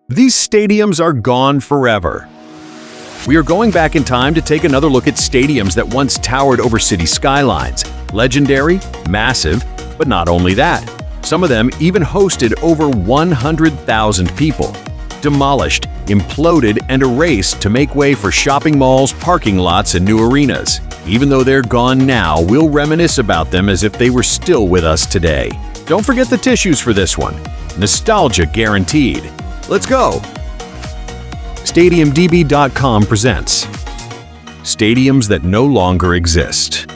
These stadiums are gone forever. We are going back in time to take another look at stadiums that once towered over city skylines. Legendary, massive, but not only that. Some of them even hosted over 100,000 people. Demolished, imploded, and erased to make way for shopping malls, parking lots, and new arenas. Even though they're gone now, we'll reminisce about them as if they were still with us today. Don't forget the tissues for this one. Nostalgia guaranteed. Let's go! StadiumDB.com presents Stadiums that no longer exist.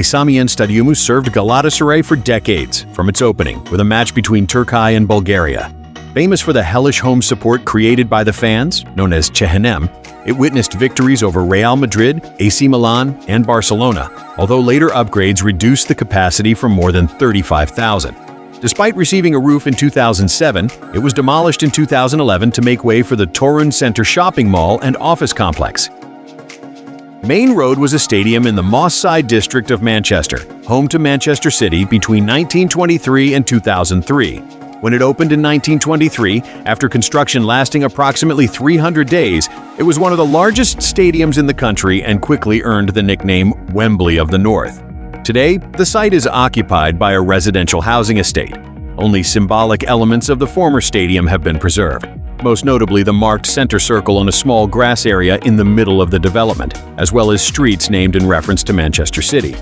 Sami Yen Stadium served Galatasaray for decades, from its opening, with a match between Turkey and Bulgaria. Famous for the hellish home support created by the fans, known as Cehennem, it witnessed victories over Real Madrid, AC Milan, and Barcelona, although later upgrades reduced the capacity from more than 35,000. Despite receiving a roof in 2007, it was demolished in 2011 to make way for the Torun Center shopping mall and office complex. Maine Road was a stadium in the Moss Side district of Manchester, home to Manchester City between 1923 and 2003. When it opened in 1923, after construction lasting approximately 300 days, it was one of the largest stadiums in the country and quickly earned the nickname Wembley of the North. Today, the site is occupied by a residential housing estate. Only symbolic elements of the former stadium have been preserved, most notably the marked center circle on a small grass area in the middle of the development, as well as streets named in reference to Manchester City.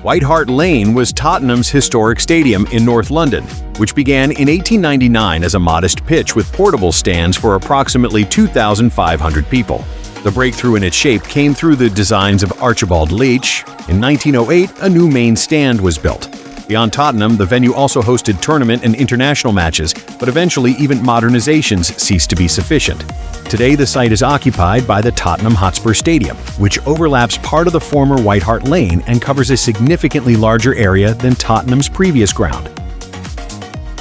White Hart Lane was Tottenham's historic stadium in North London, which began in 1899 as a modest pitch with portable stands for approximately 2,500 people. The breakthrough in its shape came through the designs of Archibald Leitch. In 1908, a new main stand was built. Beyond Tottenham, the venue also hosted tournament and international matches, but eventually even modernizations ceased to be sufficient. Today, the site is occupied by the Tottenham Hotspur Stadium, which overlaps part of the former White Hart Lane and covers a significantly larger area than Tottenham's previous ground.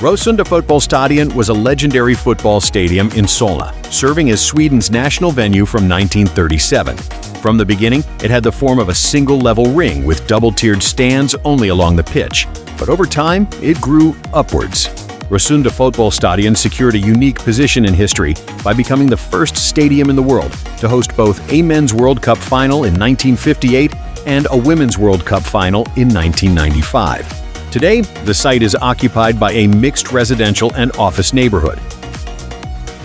Råsunda Fotbollstadion was a legendary football stadium in Solna, serving as Sweden's national venue from 1937. From the beginning, it had the form of a single-level ring with double-tiered stands only along the pitch. But over time, it grew upwards. Råsunda Fotbollstadion secured a unique position in history by becoming the first stadium in the world to host both a Men's World Cup final in 1958 and a Women's World Cup final in 1995. Today, the site is occupied by a mixed residential and office neighborhood.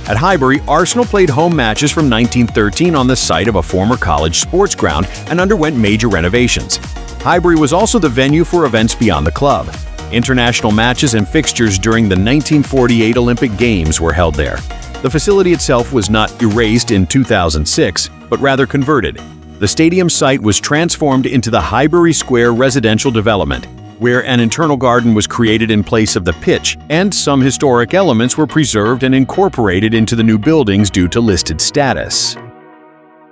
At Highbury, Arsenal played home matches from 1913 on the site of a former college sports ground and underwent major renovations. Highbury was also the venue for events beyond the club. International matches and fixtures during the 1948 Olympic Games were held there. The facility itself was not erased in 2006, but rather converted. The stadium site was transformed into the Highbury Square residential development, where an internal garden was created in place of the pitch, and some historic elements were preserved and incorporated into the new buildings due to listed status.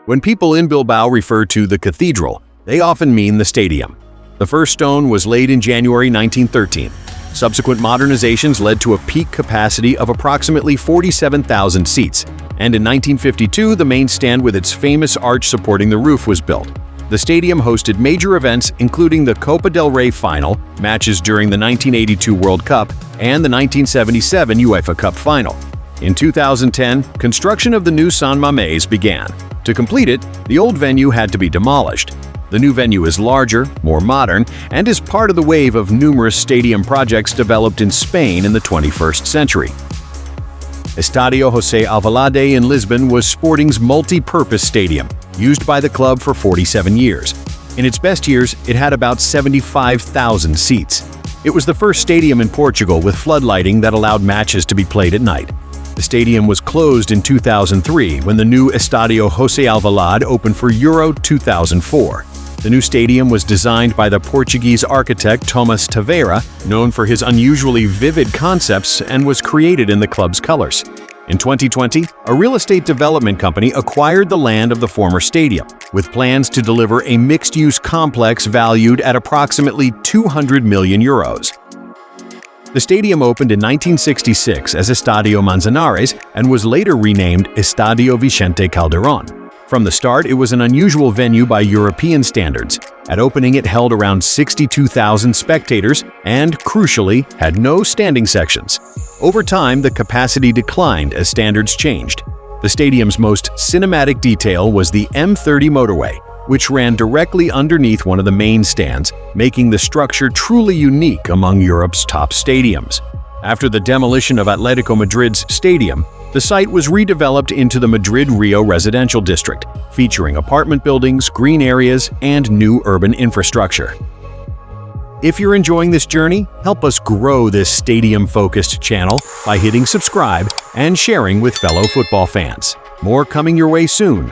When people in Bilbao refer to the cathedral, they often mean the stadium. The first stone was laid in January 1913. Subsequent modernizations led to a peak capacity of approximately 47,000 seats, and in 1952 the main stand with its famous arch supporting the roof was built. The stadium hosted major events including the Copa del Rey final, matches during the 1982 World Cup, and the 1977 UEFA Cup final. In 2010, construction of the new San Mamés began. To complete it, the old venue had to be demolished. The new venue is larger, more modern, and is part of the wave of numerous stadium projects developed in Spain in the 21st century. Estadio José Alvalade in Lisbon was Sporting's multi-purpose stadium, used by the club for 47 years. In its best years, it had about 75,000 seats. It was the first stadium in Portugal with floodlighting that allowed matches to be played at night. The stadium was closed in 2003 when the new Estádio José Alvalade opened for Euro 2004. The new stadium was designed by the Portuguese architect Thomas Taveira, known for his unusually vivid concepts, and was created in the club's colors. In 2020, a real estate development company acquired the land of the former stadium, with plans to deliver a mixed-use complex valued at approximately 200 million euros. The stadium opened in 1966 as Estadio Manzanares and was later renamed Estadio Vicente Calderón. From the start, it was an unusual venue by European standards. At opening, it held around 62,000 spectators and, crucially, had no standing sections. Over time, the capacity declined as standards changed. The stadium's most cinematic detail was the M30 motorway, which ran directly underneath one of the main stands, making the structure truly unique among Europe's top stadiums. After the demolition of Atletico Madrid's stadium, the site was redeveloped into the Madrid-Rio residential district, featuring apartment buildings, green areas, and new urban infrastructure. If you're enjoying this journey, help us grow this stadium-focused channel by hitting subscribe and sharing with fellow football fans. More coming your way soon.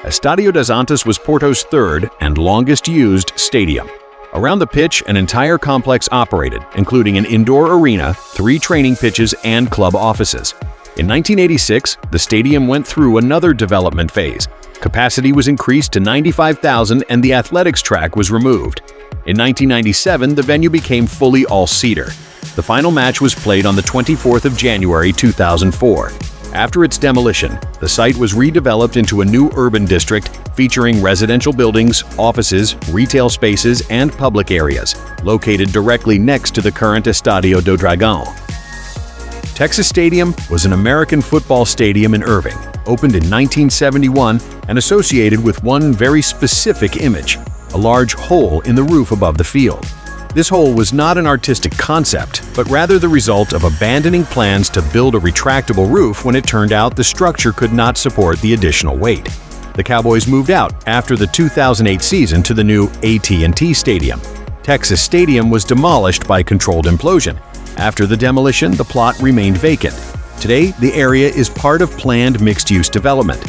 Estádio das Antas was Porto's third and longest-used stadium. Around the pitch, an entire complex operated, including an indoor arena, 3 training pitches, and club offices. In 1986, the stadium went through another development phase. Capacity was increased to 95,000 and the athletics track was removed. In 1997, the venue became fully all-seater. The final match was played on the 24th of January 2004. After its demolition, the site was redeveloped into a new urban district featuring residential buildings, offices, retail spaces, and public areas, located directly next to the current Estadio do Dragão. Texas Stadium was an American football stadium in Irving, opened in 1971 and associated with one very specific image, a large hole in the roof above the field. This hole was not an artistic concept, but rather the result of abandoning plans to build a retractable roof when it turned out the structure could not support the additional weight. The Cowboys moved out after the 2008 season to the new AT&T Stadium. Texas Stadium was demolished by controlled implosion. After the demolition, the plot remained vacant. Today, the area is part of planned mixed-use development.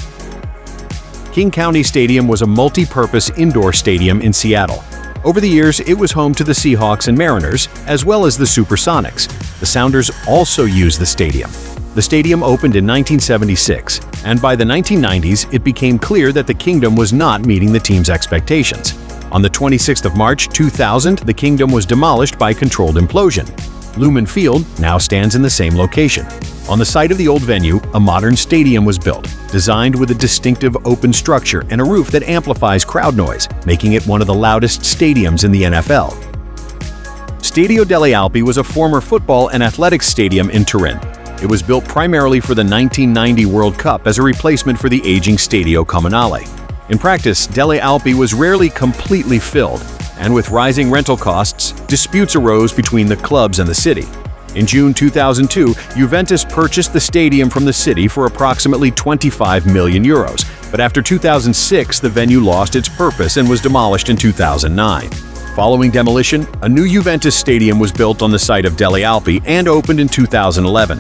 King County Stadium was a multi-purpose indoor stadium in Seattle. Over the years, it was home to the Seahawks and Mariners, as well as the Supersonics. The Sounders also used the stadium. The stadium opened in 1976, and by the 1990s, it became clear that the Kingdome was not meeting the team's expectations. On the 26th of March 2000, the Kingdome was demolished by controlled implosion. Lumen Field now stands in the same location. On the site of the old venue, a modern stadium was built, designed with a distinctive open structure and a roof that amplifies crowd noise, making it one of the loudest stadiums in the NFL. Stadio Delle Alpi was a former football and athletics stadium in Turin. It was built primarily for the 1990 World Cup as a replacement for the aging Stadio Comunale. In practice, Delle Alpi was rarely completely filled, and with rising rental costs, disputes arose between the clubs and the city. In June 2002, Juventus purchased the stadium from the city for approximately 25 million euros, but after 2006, the venue lost its purpose and was demolished in 2009. Following demolition, a new Juventus stadium was built on the site of Delle Alpi and opened in 2011.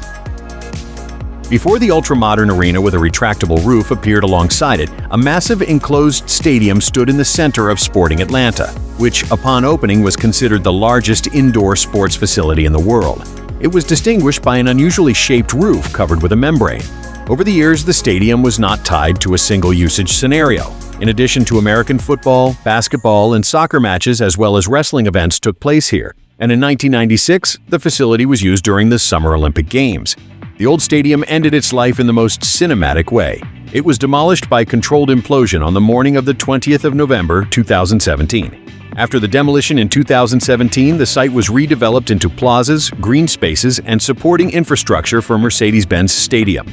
Before the ultra-modern arena with a retractable roof appeared alongside it, a massive enclosed stadium stood in the center of Sporting Atlanta, which, upon opening, was considered the largest indoor sports facility in the world. It was distinguished by an unusually shaped roof covered with a membrane. Over the years, the stadium was not tied to a single-usage scenario. In addition to American football, basketball, and soccer matches as well as wrestling events took place here, and in 1996, the facility was used during the Summer Olympic Games. The old stadium ended its life in the most cinematic way. It was demolished by controlled implosion on the morning of the 20th of November 2017. After the demolition in 2017, the site was redeveloped into plazas, green spaces, and supporting infrastructure for Mercedes-Benz Stadium.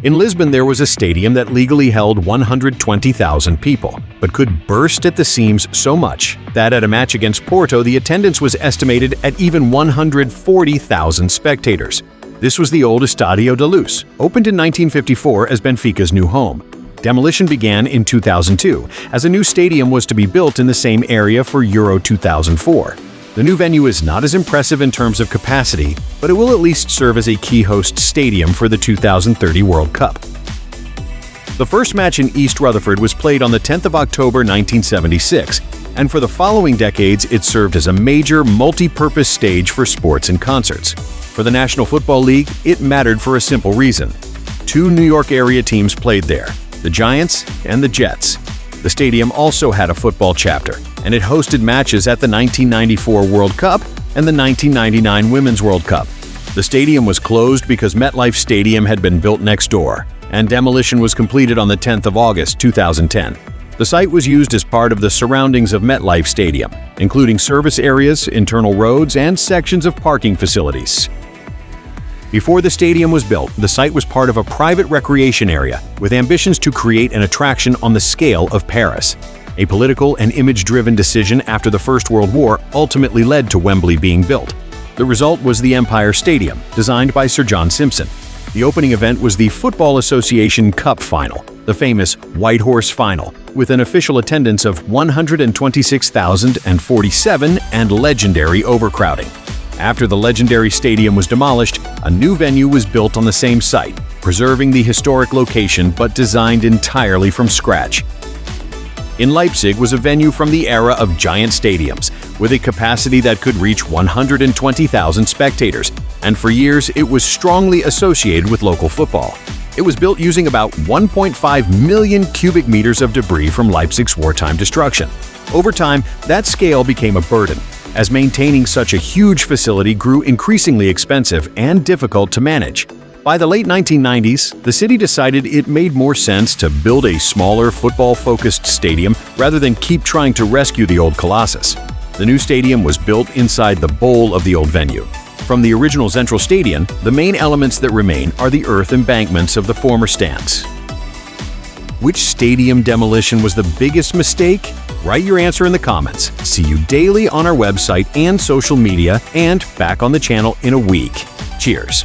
In Lisbon, there was a stadium that legally held 120,000 people, but could burst at the seams so much that at a match against Porto, the attendance was estimated at even 140,000 spectators. This was the old Estádio da Luz, opened in 1954 as Benfica's new home. Demolition began in 2002, as a new stadium was to be built in the same area for Euro 2004. The new venue is not as impressive in terms of capacity, but it will at least serve as a key host stadium for the 2030 World Cup. The first match in East Rutherford was played on the 10th of October 1976, and for the following decades it served as a major multi-purpose stage for sports and concerts. For the National Football League, it mattered for a simple reason. 2 New York area teams played there, the Giants and the Jets. The stadium also had a football chapter, and it hosted matches at the 1994 World Cup and the 1999 Women's World Cup. The stadium was closed because MetLife Stadium had been built next door, and demolition was completed on the 10th of August 2010. The site was used as part of the surroundings of MetLife Stadium, including service areas, internal roads, and sections of parking facilities. Before the stadium was built, the site was part of a private recreation area with ambitions to create an attraction on the scale of Paris. A political and image-driven decision after the First World War ultimately led to Wembley being built. The result was the Empire Stadium, designed by Sir John Simpson. The opening event was the Football Association Cup Final, the famous White Horse Final, with an official attendance of 126,047 and legendary overcrowding. After the legendary stadium was demolished, a new venue was built on the same site, preserving the historic location but designed entirely from scratch. In Leipzig was a venue from the era of giant stadiums, with a capacity that could reach 120,000 spectators, and for years it was strongly associated with local football. It was built using about 1.5 million cubic meters of debris from Leipzig's wartime destruction. Over time, that scale became a burden, as maintaining such a huge facility grew increasingly expensive and difficult to manage. By the late 1990s, the city decided it made more sense to build a smaller, football-focused stadium rather than keep trying to rescue the old Colossus. The new stadium was built inside the bowl of the old venue. From the original Zentralstadion, the main elements that remain are the earth embankments of the former stands. Which stadium demolition was the biggest mistake? Write your answer in the comments. See you daily on our website and social media, and back on the channel in a week. Cheers!